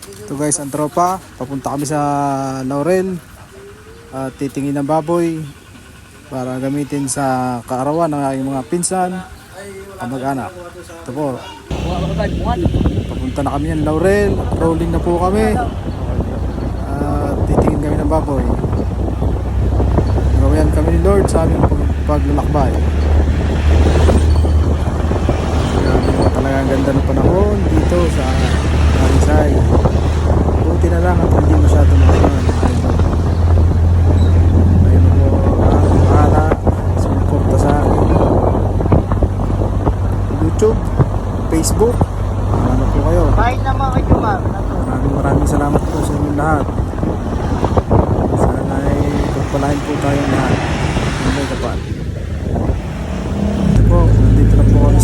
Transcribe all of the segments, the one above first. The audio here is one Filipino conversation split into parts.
Ito guys, ang tropa, papunta kami sa Laurel at titingin ng baboy para gamitin sa kaarawan ng aking mga pinsan, kamag-anak. Ito po, papunta na kami ng Laurel, rolling na po kami at titingin kami ng baboy. Gawayan kami ni Lord sa aming paglalakbay. Talaga ang ganda ng panahon dito sa Karisay. Buti na lang at hindi masyado naman. Ayun po ang bahala sumuporta sa YouTube, Facebook. Ano po kayo? Kahit naman kay Jumar. Maraming salamat po sa inyong lahat. Sana ay pagpalain po tayong lahat. Hindi kapal. Ito po, nandito na po kami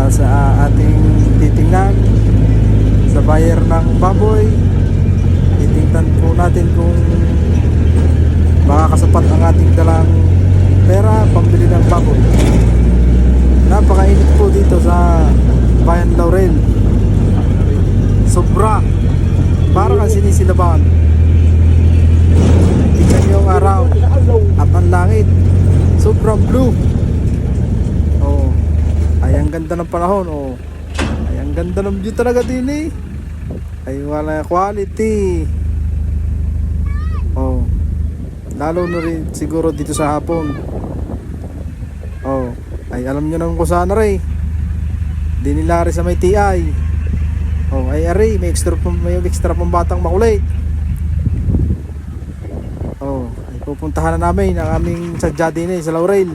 sa ating titingnan sa buyer ng baboy. Titingnan po natin kung makakasapat ang ating dalang pera pambili ng baboy. Napakainit po dito sa Bayan Laurel. Sobra, parang ang sinisilaban. Tingnan yung araw at ang langit, sobrang blue. Oh, ay ang ganda ng panahon. Oh, ay ang ganda ng view talaga din eh. Ay wala quality. Oh, lalo na rin siguro dito sa hapon. Oh, ay alam nyo naman kung saan na rin. Di nila rin sa may TI. Oh, ay ari, may extra pang batang makulit. Oh, ay pupuntahan na namin ang aming sadya din sa Laurel.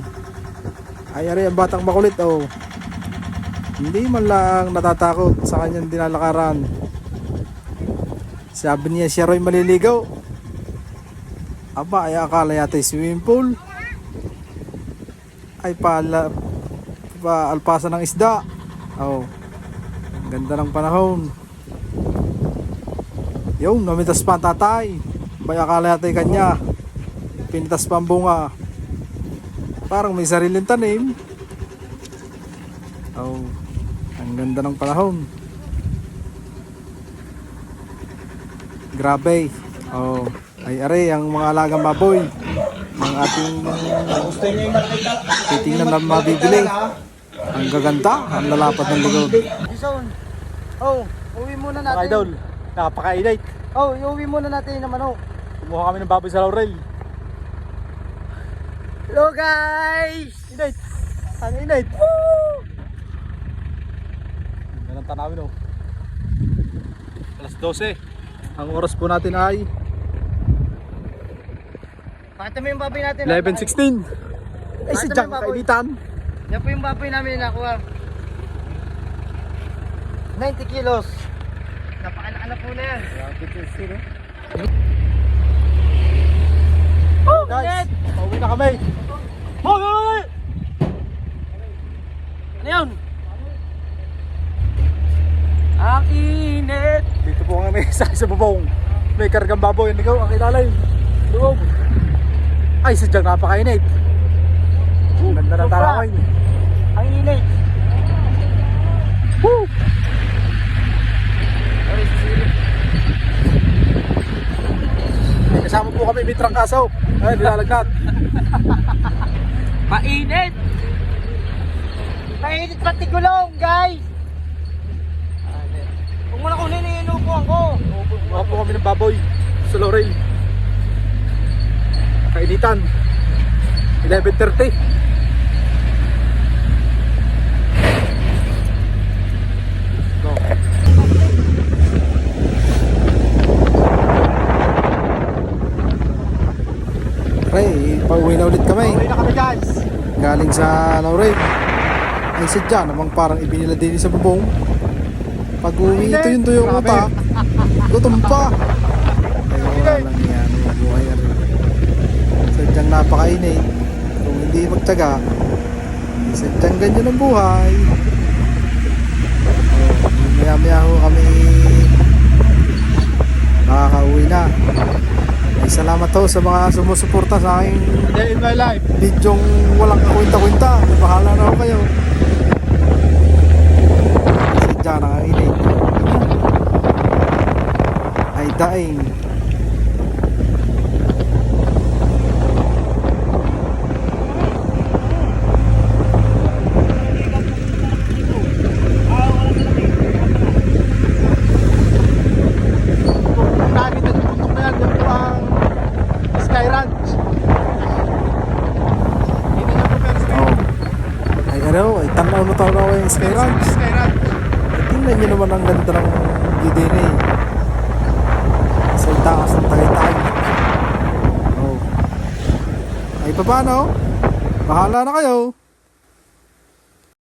Ay ari, ang batang makulit. Oh, hindi man lang natatakot sa kanyang dinalakaran. Sabi niya siya rin maliligaw. Aba, ay akala yata swimming pool. Ay alpasan ng isda. Oh, ganda ng panahon. Yung namitas pa ang tatay. Bay akala yata kanya pinitas pa ang bunga. Parang may sariling tanim. Oh, ang ganda ng panahon. Grabe. Oh, ay are ang mga alagang baboy ng ating titingnan na mabibili. Ang gaganda, ang lalapat ng likod. Jason, oh, uwi muna natin. Mga idol, napaka-init. Oh, uwi muna natin yung manok. Kumuha kami ng baboy sa Laurel. Hello guys! Init! Ang init! Woo! Ganang tanawin oh. Alas 12. Ang oras po natin ay Pakita mo yung baboy natin. 11:16. Ay Bakit sadyang may baboy? kainitan. Yan po yung baboy namin nakuha. 90 kilos. Napakalaki na po na yan. Oh, Guys, pauwi na kami. Hoy! Ano yun? Ang init. Dito po kami sa bubong. May kargang baboy. Ang ligaw, ang ilalim. Loob. Ay sadyang napakainit. Ang ganda ng tarawin. Ang init. Woo! Kasama po kami may trangkaso. Ay, nilalagnat. Mainit! Mainit pati gulong, guys! Huwag mo na kunin yung inupuan ko. Mga po kami ng baboy sa Laurel. Kainitan. 11:30. Go. Okay, pauwi na ulit kami. Uwi na kami, guys! Galing sa Laurel. Ay sadya namang parang ibinila din sa bubong. Pag uwi ito yung tuyong uta. Gutom pa. Ay wala lang yan. Buhay na rin. Sadyang napakainit. Kung hindi magtyaga, sadyang ganyan ang buhay. Maya maya ho kami makakauwi na. Ay salamat ho sa mga sumusuporta sa aking Day in my life. bidyong walang kakwenta-kwenta. Bahala na ho kayo. Sadya na ang init. daing. Ang dami dito, putok na yan. Yung po ang Sky Ranch. Hindi na po pero Oh. Ay ano, ay tanaw na tanaw yung Sky Ranch. Sky Ranch. Ay, tingnan nyo naman ang ganda ng view din eh. Sa itaas ng Tagaytay. Oh. Ay paano? Bahala na kayo.